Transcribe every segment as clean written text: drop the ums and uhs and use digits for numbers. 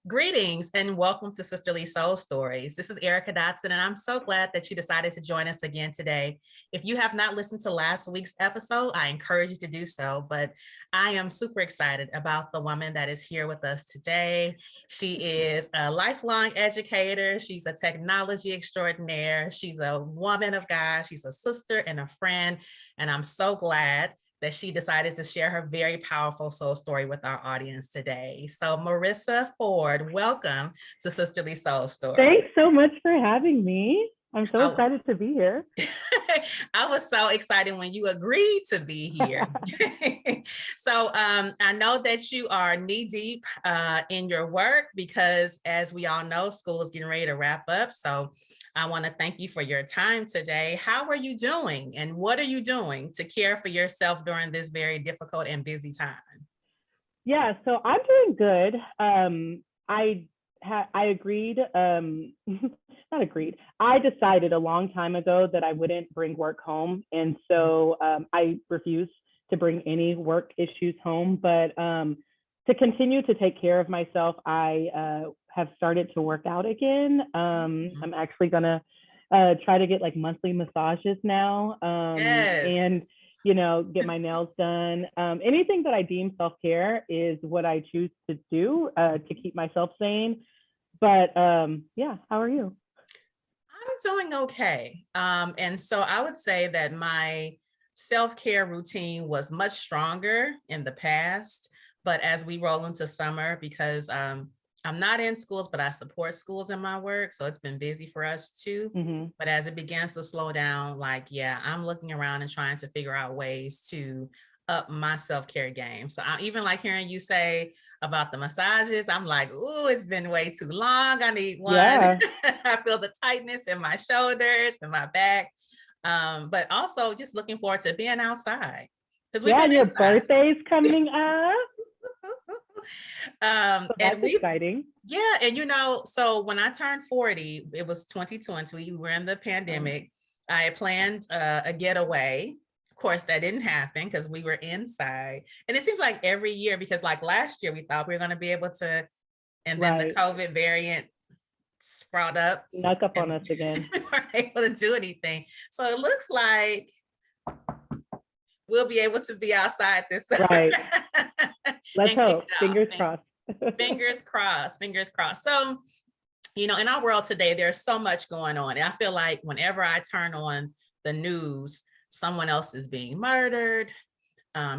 Greetings and welcome to Sisterly Soul Stories. This is Erica Dotson, and I'm so glad that you decided to join us again today. If you have not listened to last week's episode, I encourage you to do so, but I am super excited about the woman that is here with us today. She is a lifelong educator. She's a technology extraordinaire. She's a woman of God. She's a sister and a friend, and I'm so glad that she decided to share her very powerful soul story with our audience today. So Marissa Ford, welcome to Sisterly Soul Story. Thanks so much for having me. I'm so excited to be here. I was so excited when you agreed to be here. So I know that you are knee deep in your work because as we all know, school is getting ready to wrap up. So I want to thank you for your time today. How are you doing and what are you doing to care for yourself during this very difficult and busy time? Yeah, so I'm doing good. I agreed, not agreed. I decided a long time ago that I wouldn't bring work home. And so I refused to bring any work issues home. But to continue to take care of myself, I have started to work out again. I'm actually gonna try to get like monthly massages now. Yes. And get my nails done. Anything that I deem self-care is what I choose to do to keep myself sane. But yeah, how are you? I'm doing okay. And so I would say that my self-care routine was much stronger in the past, but as we roll into summer, because I'm not in schools, but I support schools in my work. So it's been busy for us too. Mm-hmm. But as it begins to slow down, yeah, I'm looking around and trying to figure out ways to up my self-care game. So I even like hearing you say about the massages. I'm like, ooh, it's been way too long. I need one. Yeah. I feel the tightness in my shoulders and my back. But also just looking forward to being outside. Because yeah, your birthday's coming up. So that's exciting. Yeah, and so when I turned 40, it was 2020. We were in the pandemic. I had planned a getaway. Of course, that didn't happen because we were inside. And it seems like every year, because like last year, we thought we were going to be able to, and then the COVID variant sprout up. Snuck up on us again. We weren't able to do anything. So it looks like we'll be able to be outside this summer. Right. Let's hope. Fingers crossed. Fingers crossed. Fingers crossed. So, in our world today, there's so much going on. And I feel like whenever I turn on the news, someone else is being murdered.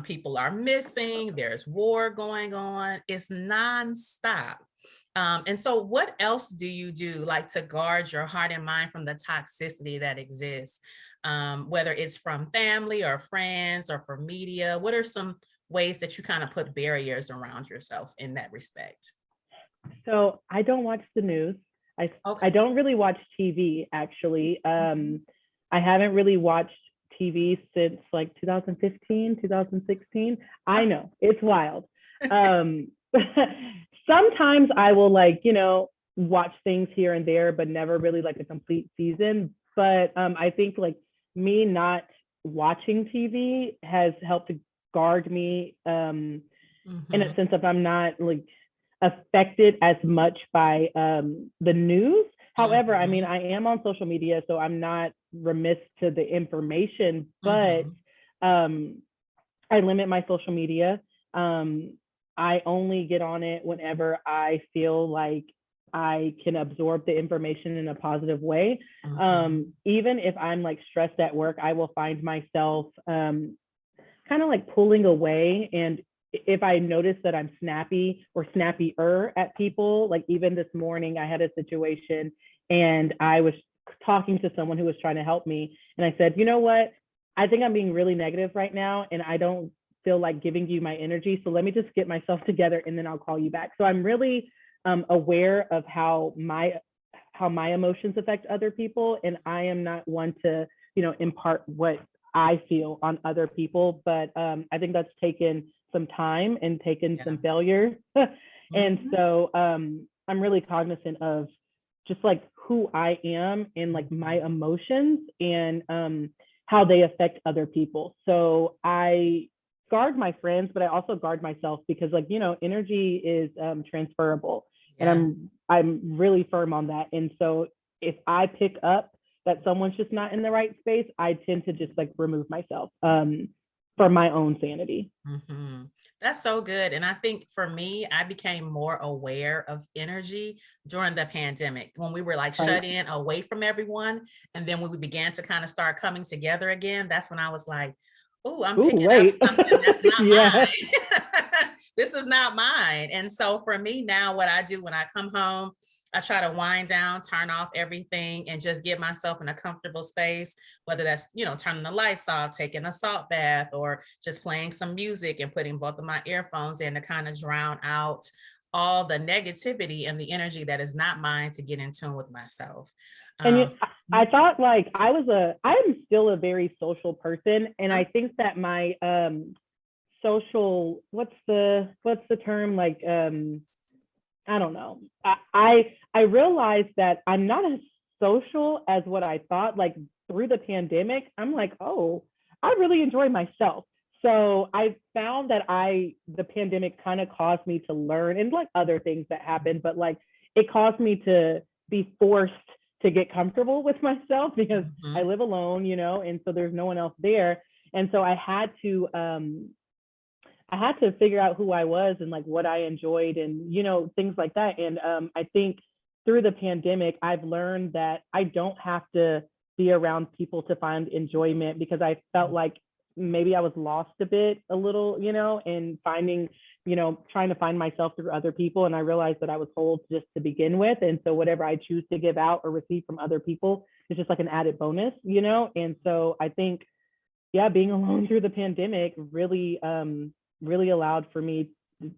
People are missing. There's war going on. It's nonstop. And so what else do you do to guard your heart and mind from the toxicity that exists? Whether it's from family or friends or from media, what are some ways that you kind of put barriers around yourself in that respect? So I don't watch the news. I don't really watch TV, actually. I haven't really watched TV since 2015, 2016. I know, it's wild. Sometimes I will watch things here and there, but never really a complete season. But I think me not watching TV has helped to guard me in a sense of I'm not affected as much by the news. However, I mean, I am on social media, so I'm not remiss to the information, but I limit my social media. I only get on it whenever I feel like I can absorb the information in a positive way. Even if I'm stressed at work, I will find myself kind of pulling away. And if I notice that I'm snappy or snappier at people, even this morning, I had a situation and I was talking to someone who was trying to help me. And I said, you know what? I think I'm being really negative right now. And I don't feel like giving you my energy. So let me just get myself together and then I'll call you back. So I'm really aware of how my emotions affect other people. And I am not one to, impart what I feel on other people. But I think that's taken some time and taken some failure. And so I'm really cognizant of just who I am and my emotions and how they affect other people. So I guard my friends, but I also guard myself because energy is transferable. And Yeah. I'm really firm on that. And so if I pick up that someone's just not in the right space, I tend to just like remove myself for my own sanity. hmm That's so good. And I think for me, I became more aware of energy during the pandemic when we were like Right. shut in away from everyone. And then when we began to kind of start coming together again, that's when I was like, oh, I'm Ooh, picking up wait. something that's not Yeah. mine. This is not mine. And so for me now, what I do when I come home, I try to wind down, turn off everything, and just get myself in a comfortable space, whether that's, turning the lights off, taking a salt bath, or just playing some music and putting both of my earphones in to kind of drown out all the negativity and the energy that is not mine to get in tune with myself. And Um, I thought like I'm still a very social person. And I mhm, think that my social, what's the term? Like, I don't know. I realized that I'm not as social as what I thought. Like through the pandemic, I'm like, oh, I really enjoy myself. So I found that the pandemic kind of caused me to learn, and like other things that happened, but like it caused me to be forced to get comfortable with myself because I mhm, live alone, and so there's no one else there. And so I had to figure out who I was and like what I enjoyed and things like that. And I think through the pandemic, I've learned that I don't have to be around people to find enjoyment, because I felt like maybe I was lost a little, in finding, trying to find myself through other people. And I realized that I was whole just to begin with. And so whatever I choose to give out or receive from other people is just like an added bonus, And so I think, yeah, being alone through the pandemic really allowed for me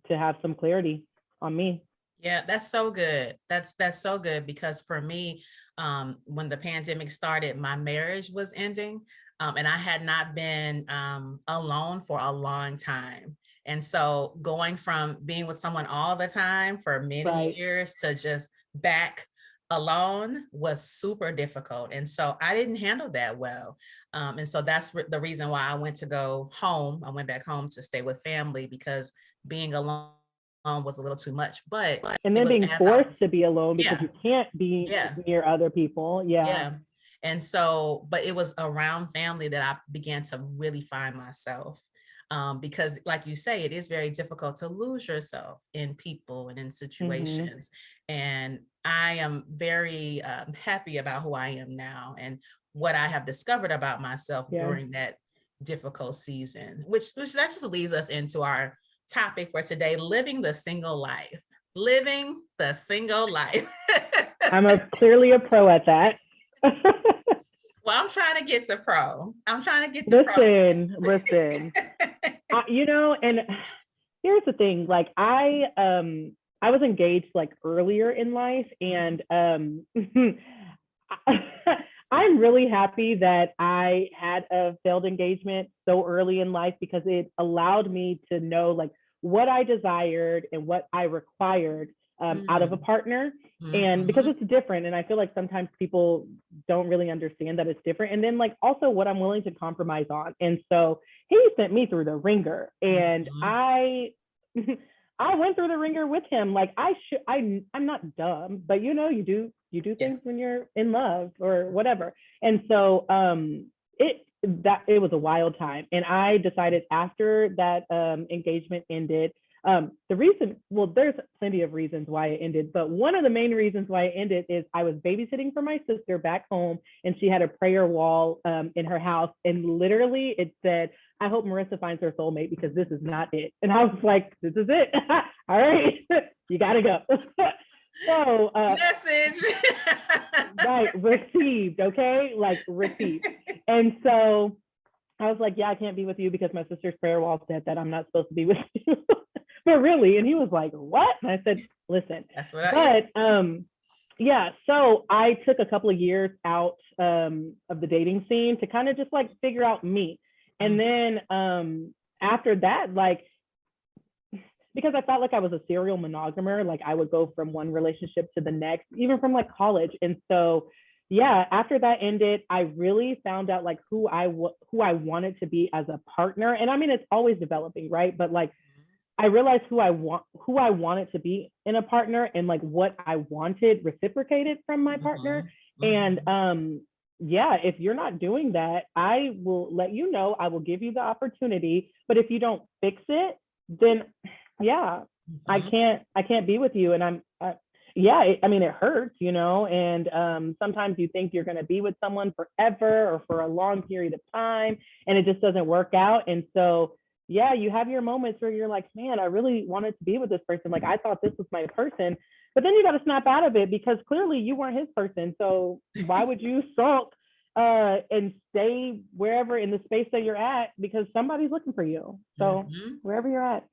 to have some clarity on me. Yeah, that's so good. That's so good because for me, when the pandemic started, my marriage was ending, and I had not been alone for a long time. And so going from being with someone all the time for many Right. years to just back alone was super difficult. And so I didn't handle that well. And so that's the reason why I went to go home. I went back home to stay with family because being alone was a little too much, but And it then was being as I forced was, to be alone because yeah, you can't be yeah, near other people. Yeah. yeah. And so, but it was around family that I began to really find myself. Because, like you say, it is very difficult to lose yourself in people and in Mm-hmm. situations. And I am very happy about who I am now and what I have discovered about myself Yeah. during that difficult season, which that just leads us into our topic for today: living the single life. Living the single life. Clearly a pro at that. Well, I'm trying to get to pro. I'm trying to get to pro Listen. status. And here's the thing. Like I was engaged like earlier in life, Mhm, and I'm really happy that I had a failed engagement so early in life, because it allowed me to know like what I desired and what I required out of a mm, partner. And because mhm, it's different, and I feel like sometimes people don't really understand that it's different. And then like also what I'm willing to compromise on. And so he sent me through the ringer, and mhm. I went through the ringer with him. Like I'm not dumb, but you do Yeah. things when you're in love or whatever. And so it was a wild time. And I decided after that engagement ended, there's plenty of reasons why it ended, but one of the main reasons why it ended is I was babysitting for my sister back home, and she had a prayer wall in her house, and literally it said, I hope Marissa finds her soulmate because this is not it. And I was like, this is it. All right, you gotta go. So Message. right, received, okay, like received. And so I was like, yeah, I can't be with you because my sister's prayer wall said that I'm not supposed to be with you. But really, and he was like, what? And I said, listen, That's what I. but yeah, so I took a couple of years out of the dating scene to kind of just like figure out me. And Mhm, then after that, like, because I felt like I was a serial monogamer, like I would go from one relationship to the next, even from like college. And so, yeah, after that ended, I really found out like who I wanted to be as a partner. And I mean, it's always developing, right? But like I realized who I wanted to be in a partner, and like what I wanted reciprocated from my partner. Mhm, And mhm, yeah, if you're not doing that, I will let you know. I will give you the opportunity. But if you don't fix it, then yeah, mhm. I can't be with you. And yeah, I mean, it hurts, you know, and sometimes you think you're going to be with someone forever or for a long period of time, and it just doesn't work out. And so, yeah, you have your moments where you're like, man, I really wanted to be with this person. Like, I thought this was my person. But then you got to snap out of it because clearly you weren't his person. So why would you sulk and stay wherever in the space that you're at, because somebody's looking for you. So Mhm. wherever you're at.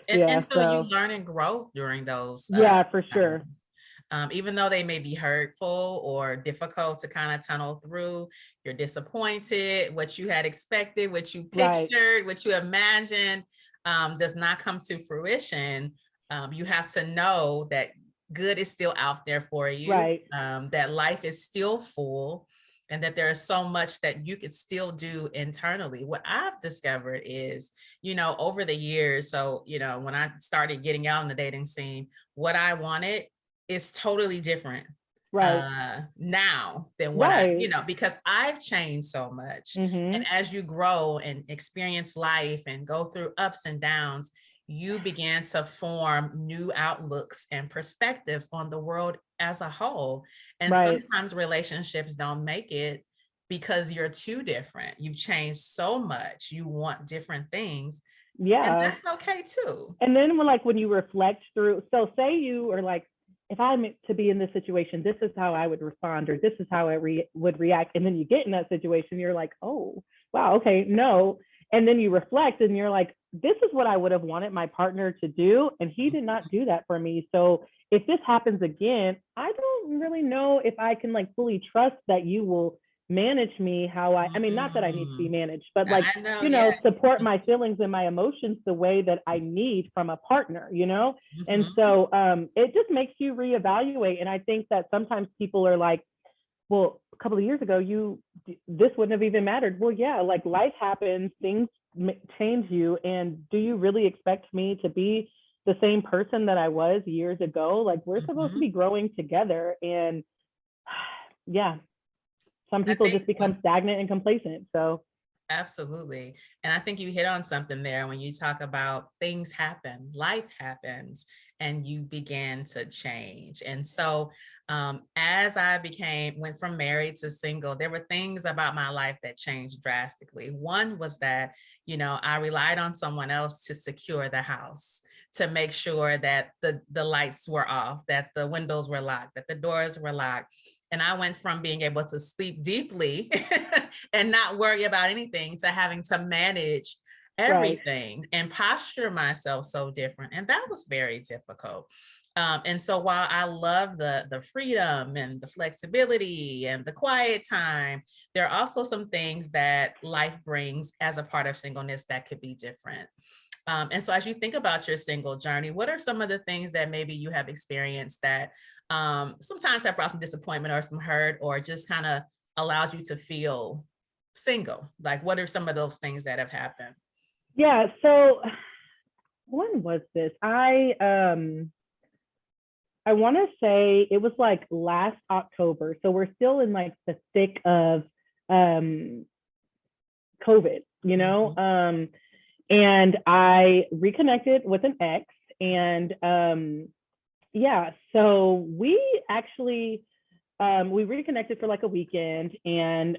And Yeah. so you So learn and grow during those yeah, for times. sure. Even though they may be hurtful or difficult to kind of tunnel through, you're disappointed, what you had expected, what you Right. pictured, what you imagined does not come to fruition. You have to know that good is still out there for you, Right. that life is still full, and that there is so much that you could still do internally. What I've discovered is, over the years, so, when I started getting out in the dating scene, what I wanted is totally different Right. now than what Right. because I've changed so much. And Mm-hmm. as you grow and experience life and go through ups and downs, you begin to form new outlooks and perspectives on the world as a whole. And Right. sometimes relationships don't make it because you're too different. You've changed so much. You want different things, and Yeah. that's okay too. And then when you reflect through, so say you are like, if I'm to be in this situation, this is how I would respond, or this is how I would react. And then you get in that situation, you're like, oh, wow, okay, no. And then you reflect and you're like, this is what I would have wanted my partner to do. And he did not do that for me. So if this happens again, I don't really know if I can like fully trust that you will manage me how I mean, not that I need to be Mm. managed, but like, I know, yeah. support my feelings and my emotions the way that I need from a partner, you know? And Mhm. so it just makes you reevaluate. And I think that sometimes people are like, well, a couple of years ago, this wouldn't have even mattered. Well, yeah, like life happens, things change you. And do you really expect me to be the same person that I was years ago? Like we're supposed to Mhm. be growing together. And yeah, some I people think just become stagnant and complacent. So absolutely. And I think you hit on something there when you talk about things happen, life happens, and you began to change. And so, as I went from married to single, there were things about my life that changed drastically. One was that, I relied on someone else to secure the house, to make sure that the lights were off, that the windows were locked, that the doors were locked. And I went from being able to sleep deeply and not worry about anything to having to manage right. everything and posture myself so different. And that was very difficult. And so while I love the freedom and the flexibility and the quiet time, there are also some things that life brings as a part of singleness that could be different. And so as you think about your single journey, what are some of the things that maybe you have experienced that sometimes have brought some disappointment or some hurt, or just kind of allowed you to feel single? Like, what are some of those things that have happened? Yeah. So when was this? I want to say it was like last October. So we're still in like the thick of um COVID, you know? Mhm, And I reconnected with an ex, and yeah, so we actually we reconnected for like a weekend, and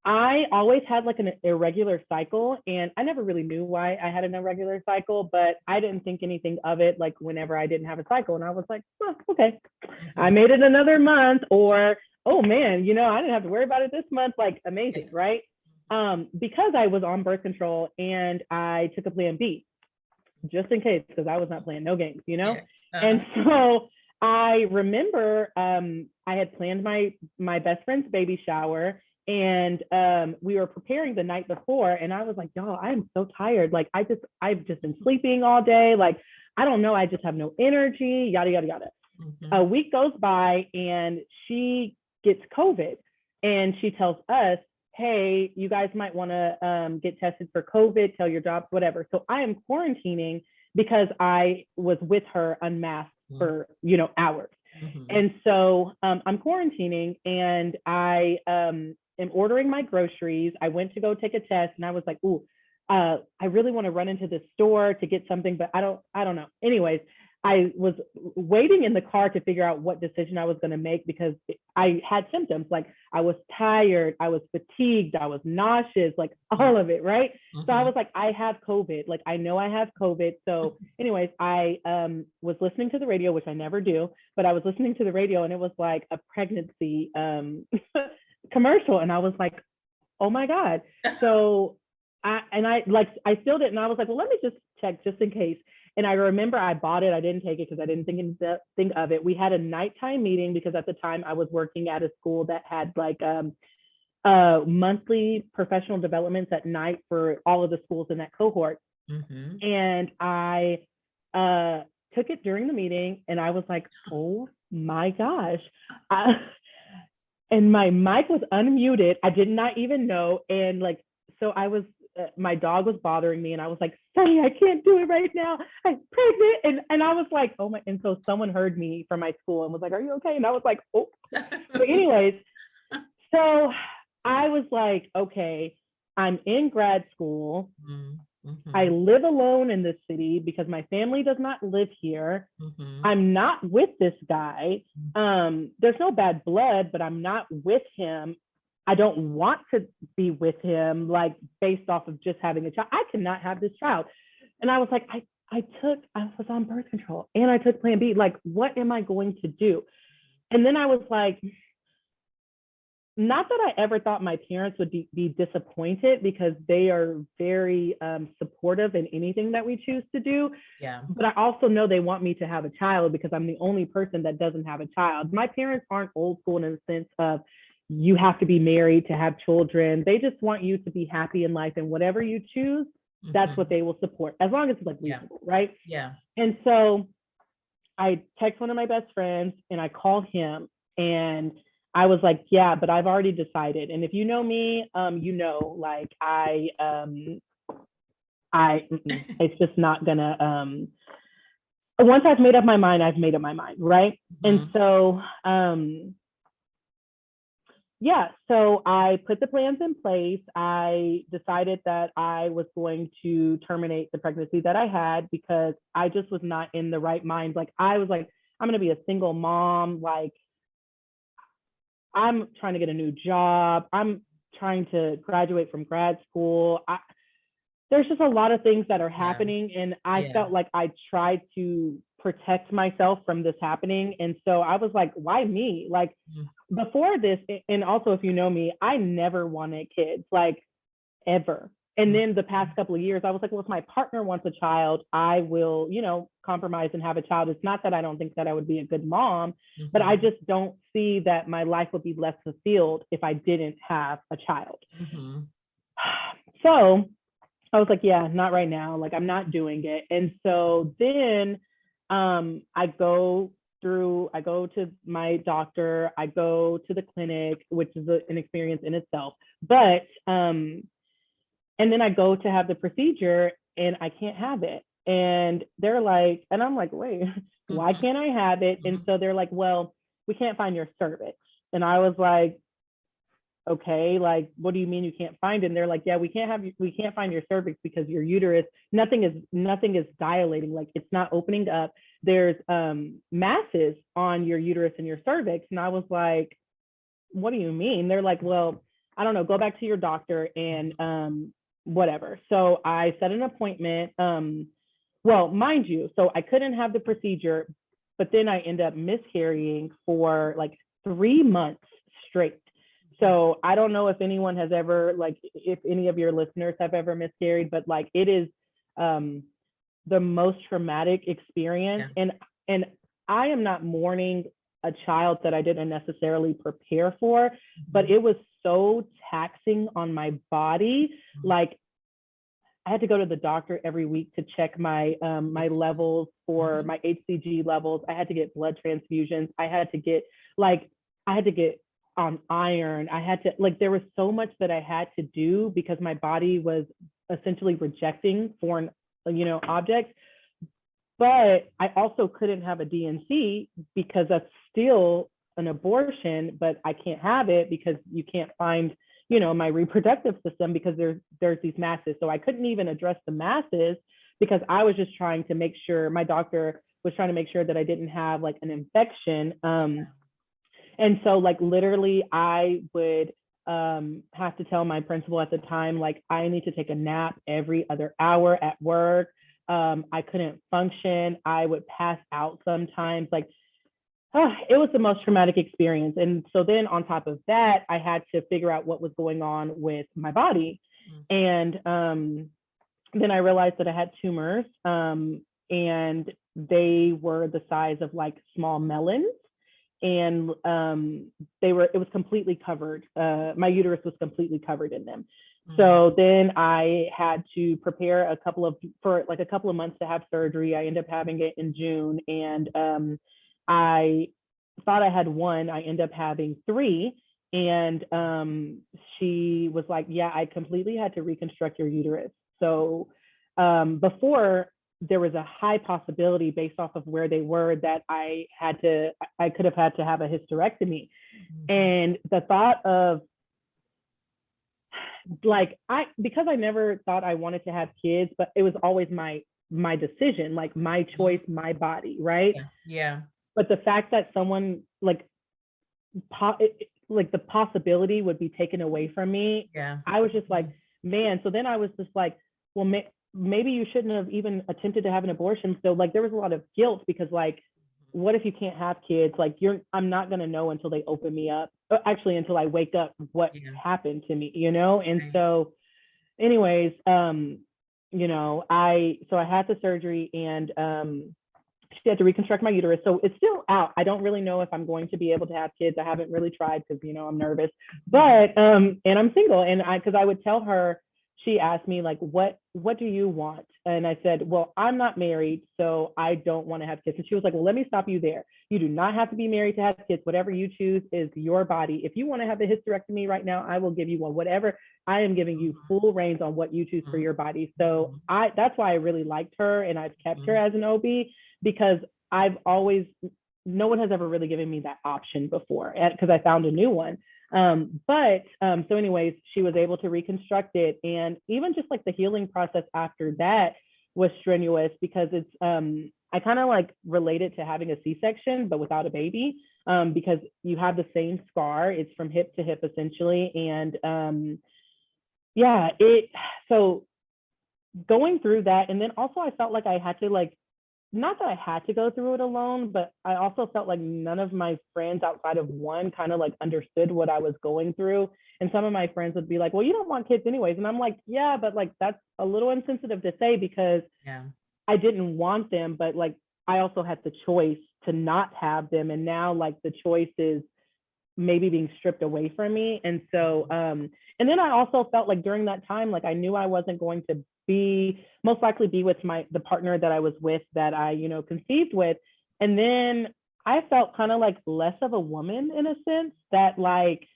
I always had like an irregular cycle, and I never really knew why I had an irregular cycle, but I didn't think anything of it like whenever I didn't have a cycle. And I was like, oh, okay, I mhm. made it another month, or oh man, I didn't have to worry about it this month. Like Yeah. amazing, right? Because I was on birth control and I took a plan B just in case, because I was not playing no games, you know? Yeah. Uh-huh. And so I remember I had planned my best friend's baby shower, and we were preparing the night before, and I was like, y'all, I'm so tired. Like I've just been sleeping all day. Like, I don't know, I just have no energy, yada, yada, yada. A Mhm, week goes by and she gets COVID, and she tells us, hey, you guys might want to get tested for COVID, tell your jobs, whatever. So I am quarantining because I was with her unmasked for, hours. And so I'm quarantining and I am ordering my groceries. I went to go take a test and I was like, ooh, I really want to run into the store to get something, but I don't know. Anyways, I was waiting in the car to figure out what decision I was going to make because I had symptoms. Like I was tired, I was fatigued, I was nauseous, like all of it, right? So I was like, I have COVID. Like I know I have COVID. So anyways, I was listening to the radio, which I never do, but I was listening to the radio and it was like a pregnancy commercial. And I was like, oh my God. So I still didn't. I was like, well, let me just check just in case. And I remember I bought it. I didn't take it because I didn't think of it. We had a nighttime meeting because at the time I was working at a school that had like monthly professional developments at night for all of the schools in that cohort. And I took it during the meeting and I was like, oh my gosh. And my mic was unmuted. I did not even know. And like, so I was, my dog was bothering me and I was like, Sonny, I can't do it right now. I'm pregnant. And I was like, oh my, and so someone heard me from my school and was like, are you okay? And I was like, oh. But anyways, so I was like, okay, I'm in grad school. I live alone in this city because my family does not live here. I'm not with this guy. There's no bad blood, but I'm not with him. I don't want to be with him, like based off of just having a child. I cannot have this child. And I was like, I was on birth control and I took Plan B. Like, what am I going to do? And then I was like, not that I ever thought my parents would be disappointed because they are very supportive in anything that we choose to do. Yeah. But I also know they want me to have a child because I'm the only person that doesn't have a child. My parents aren't old school in the sense of, you have to be married to have children. They just want you to be happy in life and whatever you choose, that's what they will support as long as it's like reasonable, right? Yeah. And so I text one of my best friends and I call him and I was like, yeah, but I've already decided. And if you know me, like it's just not gonna, once I've made up my mind, I've made up my mind, right? And so, yeah, so I put the plans in place. I decided that I was going to terminate the pregnancy that I had because I just was not in the right mind. Like I was like, I'm gonna be a single mom. Like I'm trying to get a new job. I'm trying to graduate from grad school. There's just a lot of things that are happening. And I felt like I tried to protect myself from this happening. And so I was like, why me? Like before this, and also if you know me, I never wanted kids, like ever. And then the past couple of years, I was like, well, if my partner wants a child, I will, compromise and have a child. It's not that I don't think that I would be a good mom, but I just don't see that my life would be less fulfilled if I didn't have a child. So I was like, yeah, not right now. Like, I'm not doing it. And so then I go to my doctor, I go to the clinic, which is an experience in itself. But, and then I go to have the procedure and I can't have it. And they're like, and I'm like, wait, why can't I have it? And so they're like, well, we can't find your cervix. And I was like, okay, like, what do you mean you can't find it? And they're like, yeah, we can't find your cervix because your uterus, nothing is dilating, like it's not opening up. There's masses on your uterus and your cervix. And I was like, what do you mean? They're like, well, I don't know, go back to your doctor and whatever. So I set an appointment. Well, mind you, so I couldn't have the procedure, but then I ended up miscarrying for like 3 months straight. So I don't know if anyone has ever, like, if any of your listeners have ever miscarried, but like it is the most traumatic experience. And I am not mourning a child that I didn't necessarily prepare for, but it was so taxing on my body. Like I had to go to the doctor every week to check my my levels for my HCG levels. I had to get blood transfusions. I had to get on iron. I had to, like, there was so much that I had to do because my body was essentially rejecting foreign, objects. But I also couldn't have a DNC because that's still an abortion, but I can't have it because you can't find, my reproductive system because there's these masses. So I couldn't even address the masses because I was just trying to make sure, my doctor was trying to make sure that I didn't have like an infection. And so like literally I would have to tell my principal at the time, like, I need to take a nap every other hour at work. I couldn't function. I would pass out sometimes. Like, it was the most traumatic experience. And so then on top of that, I had to figure out what was going on with my body. And then I realized that I had tumors, and they were the size of like small melons. And it was completely covered. My uterus was completely covered in them. So then I had to prepare for a couple of months to have surgery. I ended up having it in June, and I thought I had one. I ended up having three. And she was like, yeah, I completely had to reconstruct your uterus. So before, there was a high possibility based off of where they were that I could have had to have a hysterectomy. And the thought of, like, because I never thought I wanted to have kids, but it was always my decision, like my choice, my body, right? Yeah. But the fact that someone like the possibility would be taken away from me, I was just like, man. So then I was just like, well, maybe you shouldn't have even attempted to have an abortion. So like there was a lot of guilt because like, what if you can't have kids? Like I'm not going to know until they open me up, actually until I wake up what happened to me, And so anyways, I had the surgery, and she had to reconstruct my uterus. So it's still out. I don't really know if I'm going to be able to have kids. I haven't really tried because, I'm nervous, but, and I'm single. And cause I would tell her, she asked me like, what do you want? And I said, well, I'm not married, so I don't want to have kids. And she was like, well, let me stop you there. You do not have to be married to have kids. Whatever you choose is your body. If you want to have a hysterectomy right now, I will give you one. Whatever, I am giving you full reins on what you choose for your body. So that's why I really liked her, and I've kept her as an OB, because no one has ever really given me that option before, because I found a new one. So anyways, she was able to reconstruct it. And even just like the healing process after that was strenuous, because it's, I kind of like relate it to having a C-section, but without a baby, because you have the same scar. It's from hip to hip essentially. And so going through that. And then also I felt like I had to like, not that I had to go through it alone, but I also felt like none of my friends outside of one kind of like understood what I was going through. And some of my friends would be like, well, you don't want kids anyways. And I'm like, yeah, but like, that's a little insensitive to say, because I didn't want them, but like, I also had the choice to not have them. And now like the choice is maybe being stripped away from me. And so, and then I also felt like during that time, like I knew I wasn't going to most likely be with the partner that I was with, that I, conceived with. And then I felt kind of like less of a woman, in a sense, that like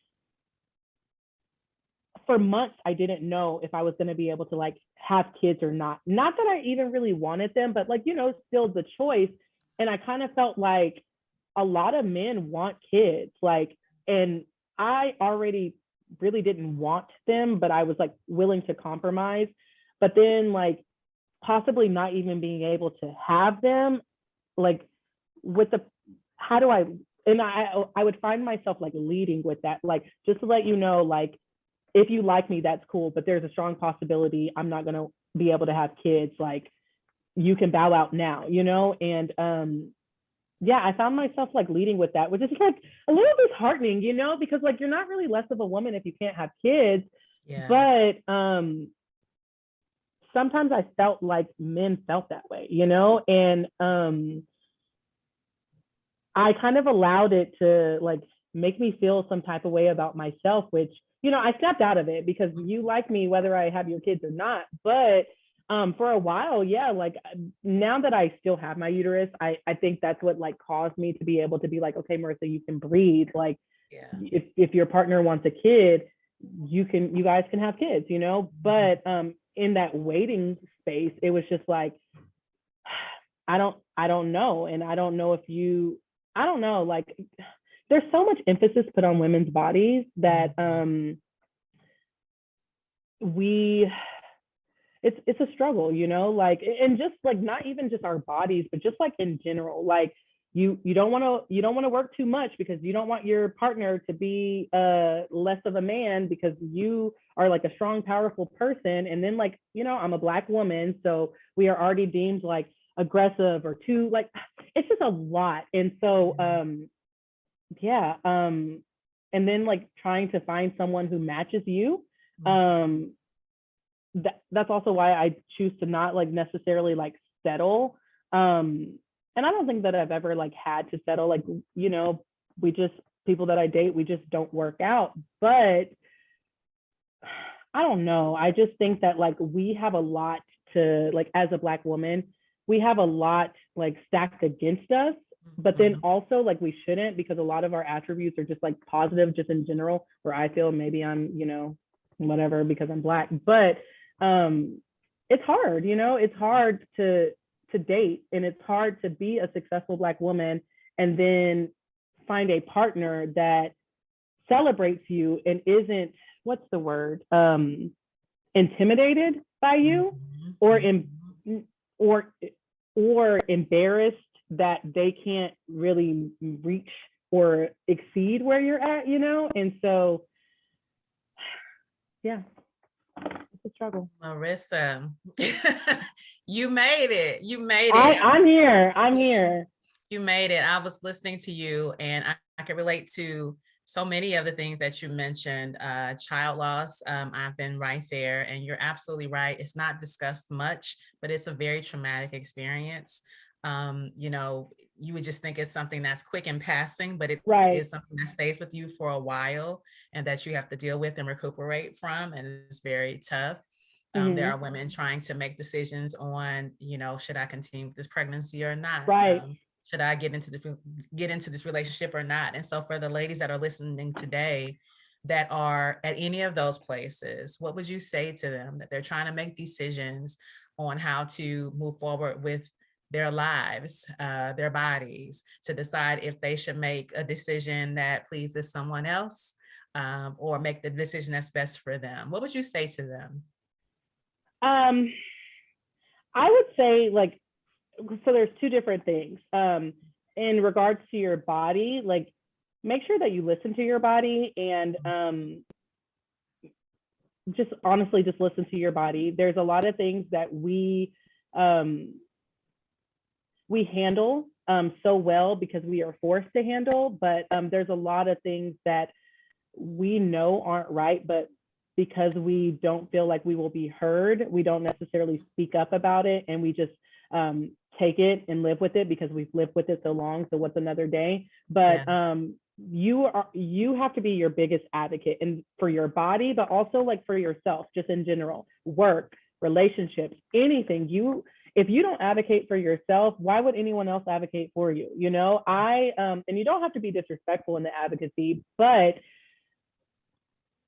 for months, I didn't know if I was going to be able to like have kids or not. Not that I even really wanted them, but like, still the choice. And I kind of felt like a lot of men want kids, like, and I already really didn't want them, but I was like willing to compromise. But then like possibly not even being able to have them, like I would find myself like leading with that, like, just to let you know, like, if you like me, that's cool, but there's a strong possibility I'm not going to be able to have kids. Like, you can bow out now, And I found myself like leading with that, which is like a little disheartening, because like you're not really less of a woman if you can't have kids. But sometimes I felt like men felt that way, and I kind of allowed it to like make me feel some type of way about myself, which, I stepped out of it because you like me whether I have your kids or not. But For a while, yeah, like now that I still have my uterus, I think that's what like caused me to be able to be like, okay, Marissa, you can breathe. Like Yeah. if your partner wants a kid, you guys can have kids, you know. But in that waiting space, it was just like I don't know. And I don't know if you I don't know, like there's so much emphasis put on women's bodies that we it's a struggle, you know, like, and just like not even just our bodies, but just like in general, like you don't want to work too much because you don't want your partner to be less of a man because you are like a strong, powerful person. And then like, you know, I'm a Black woman, so we are already deemed like aggressive or too like it's just a lot. And so yeah, and then like trying to find someone who matches you. um that's also why I choose to not like necessarily like settle. And I don't think that I've ever like had to settle. Like, you know, we just people that I date, we just don't work out. But I don't know. I just think that like we have a lot to like as a Black woman, we have a lot like stacked against us. But then also like we shouldn't, because a lot of our attributes are just like positive just in general, where I feel maybe I'm, you know, whatever because I'm Black. But it's hard, you know, it's hard to date, and it's hard to be a successful Black woman and then find a partner that celebrates you and isn't, what's the word, intimidated by you, or in, or or embarrassed that they can't really reach or exceed where you're at, you know. And so yeah, it's a struggle. Marissa, you made it. You made it. I'm here. I'm here. You made it. I was listening to you, and I can relate to so many of the things that you mentioned. Child loss, I've been right there, and you're absolutely right. It's not discussed much, but it's a very traumatic experience. You know, you would just think it's something that's quick and passing, but it is something that stays with you for a while and that you have to deal with and recuperate from, and it's very tough. There are women trying to make decisions on, you know, should I continue with this pregnancy or not? Should I get into this relationship or not? And so for the ladies that are listening today that are at any of those places, what would you say to them that they're trying to make decisions on how to move forward with their lives, their bodies, to decide if they should make a decision that pleases someone else, or make the decision that's best for them? What would you say to them? I would say like, so there's two different things. In regards to your body, like make sure that you listen to your body, and just honestly just listen to your body. There's a lot of things that we handle so well because we are forced to handle, but there's a lot of things that we know aren't right, but because we don't feel like we will be heard, we don't necessarily speak up about it, and we just take it and live with it because we've lived with it so long. So what's another day? But you have to be your biggest advocate, and for your body, but also like for yourself, just in general, work, relationships, anything. If you don't advocate for yourself, why would anyone else advocate for you? You know, and you don't have to be disrespectful in the advocacy, but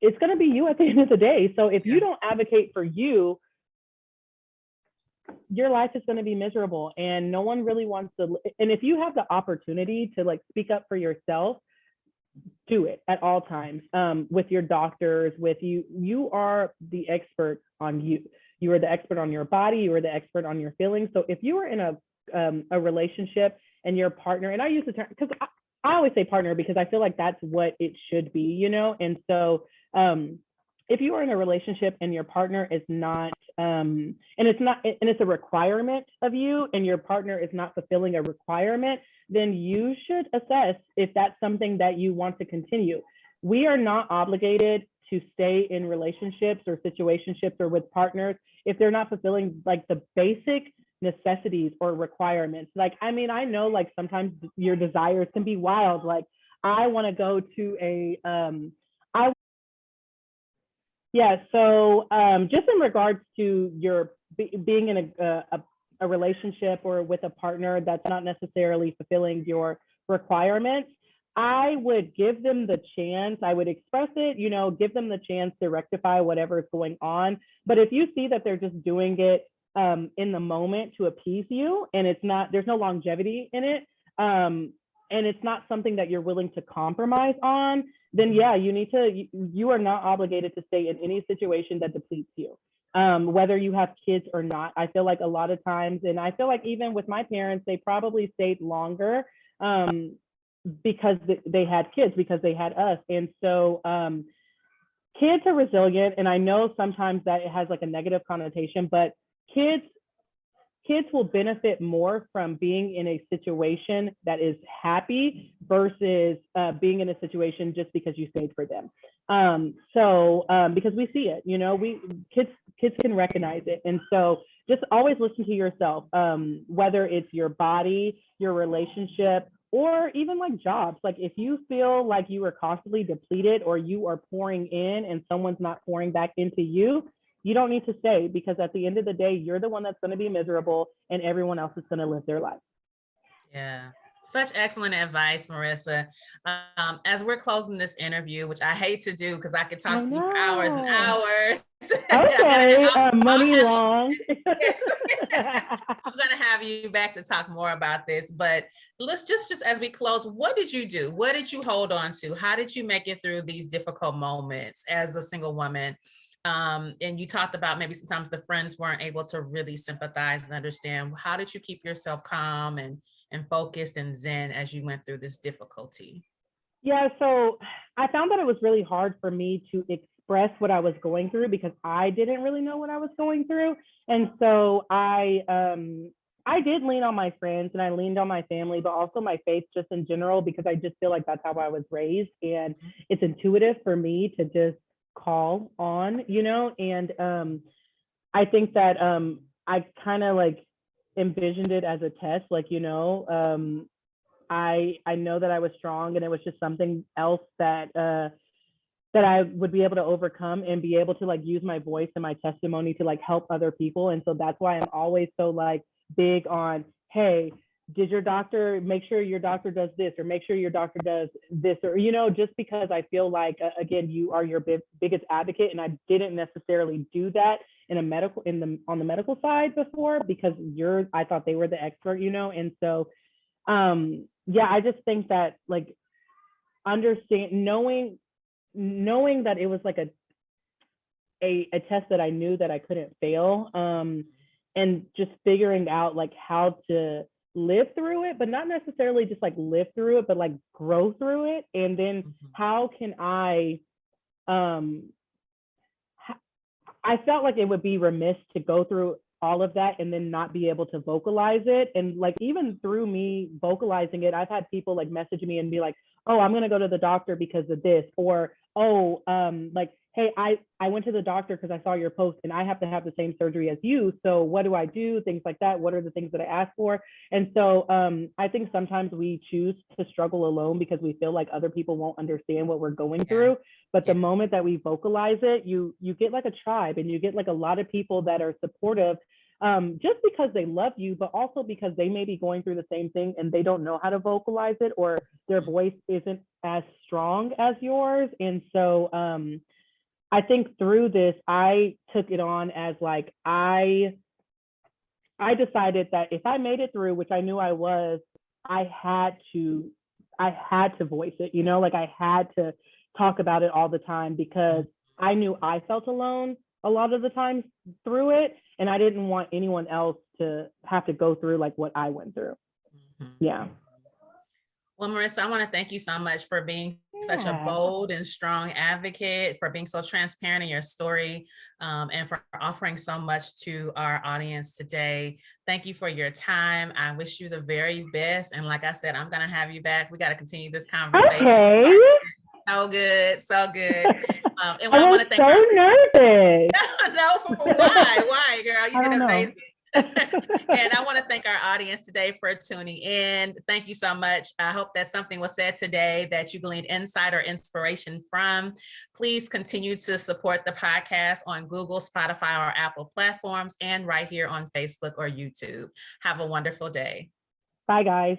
it's going to be you at the end of the day. So if you don't advocate for you, your life is going to be miserable, and no one really wants to. And if you have the opportunity to like speak up for yourself, do it at all times. With your doctors, with you are the expert on you. You are the expert on your body. You are the expert on your feelings. So if you are in a relationship and your partner, and I use the term because I always say partner because I feel like that's what it should be, you know. And so if you are in a relationship and your partner is not, and it's a requirement of you, and your partner is not fulfilling a requirement, then you should assess if that's something that you want to continue. We are not obligated to stay in relationships or situationships or with partners if they're not fulfilling like the basic necessities or requirements. Like, I mean, I know like sometimes your desires can be wild. Like I want to go to so just in regards to your being in a relationship or with a partner that's not necessarily fulfilling your requirements, I would give them the chance. I would express it, give them the chance to rectify whatever is going on. But if you see that they're just doing it in the moment to appease you, and there's no longevity in it, and it's not something that you're willing to compromise on, then yeah, you are not obligated to stay in any situation that depletes you. Whether you have kids or not. I feel like a lot of times, and I feel like even with my parents, they probably stayed longer because they had kids, because they had us. And so kids are resilient. And I know sometimes that it has like a negative connotation, but kids will benefit more from being in a situation that is happy versus being in a situation just because you stayed for them. Because we see it, kids can recognize it. And so just always listen to yourself, whether it's your body, your relationship, or even like jobs. Like if you feel like you are constantly depleted or you are pouring in and someone's not pouring back into you, you don't need to stay, because at the end of the day, you're the one that's going to be miserable and everyone else is going to live their life. Yeah. Such excellent advice, Marissa. As we're closing this interview, which I hate to do because I could talk to you for hours and hours. Okay, money long. I'm going to have you back to talk more about this, but let's just as we close, what did you do? What did you hold on to? How did you make it through these difficult moments as a single woman? And you talked about maybe sometimes the friends weren't able to really sympathize and understand. How did you keep yourself calm and focused and zen as you went through this difficulty? Yeah, so I found that it was really hard for me to express what I was going through because I didn't really know what I was going through. And so I did lean on my friends and I leaned on my family, but also my faith just in general, because I just feel like that's how I was raised. And it's intuitive for me to just call on, and I think that I kind of like envisioned it as a test, like, I know that I was strong, and it was just something else that I would be able to overcome and be able to like use my voice and my testimony to like help other people. And so that's why I'm always so like big on, hey, did your doctor make sure your doctor does this, or make sure your doctor does this, or just because I feel like again, you are your biggest advocate, and I didn't necessarily do that on the medical side before, because I thought they were the expert, and so yeah, I just think that like knowing that it was like a test that I knew that I couldn't fail, and just figuring out like how to live through it, but not necessarily just like live through it, but like grow through it. And then how can I felt like it would be remiss to go through all of that and then not be able to vocalize it. And like, even through me vocalizing it, I've had people like message me and be like, oh, I'm going to go to the doctor because of this, or, oh, like, hey, I went to the doctor because I saw your post and I have to have the same surgery as you. So what do I do? Things like that. What are the things that I ask for? And so I think sometimes we choose to struggle alone because we feel like other people won't understand what we're going through. But the moment that we vocalize it, you get like a tribe, and you get like a lot of people that are supportive, just because they love you, but also because they may be going through the same thing and they don't know how to vocalize it, or their voice isn't as strong as yours. And so I think through this, I took it on as like, I decided that if I made it through, which I knew I was, I had to voice it, like I had to talk about it all the time, because I knew I felt alone a lot of the times through it, and I didn't want anyone else to have to go through like what I went through. Yeah. Well, Marissa, I want to thank you so much for being such a bold and strong advocate, for being so transparent in your story, and for offering so much to our audience today. Thank you for your time. I wish you the very best. And like I said, I'm going to have you back. We got to continue this conversation. Okay. So good. So good. And I was so nervous. No, why? Why, girl? You did amazing. And I want to thank our audience today for tuning in. Thank you so much. I hope that something was said today that you gleaned insight or inspiration from. Please continue to support the podcast on Google, Spotify, or Apple platforms, and right here on Facebook or YouTube. Have a wonderful day. Bye, guys.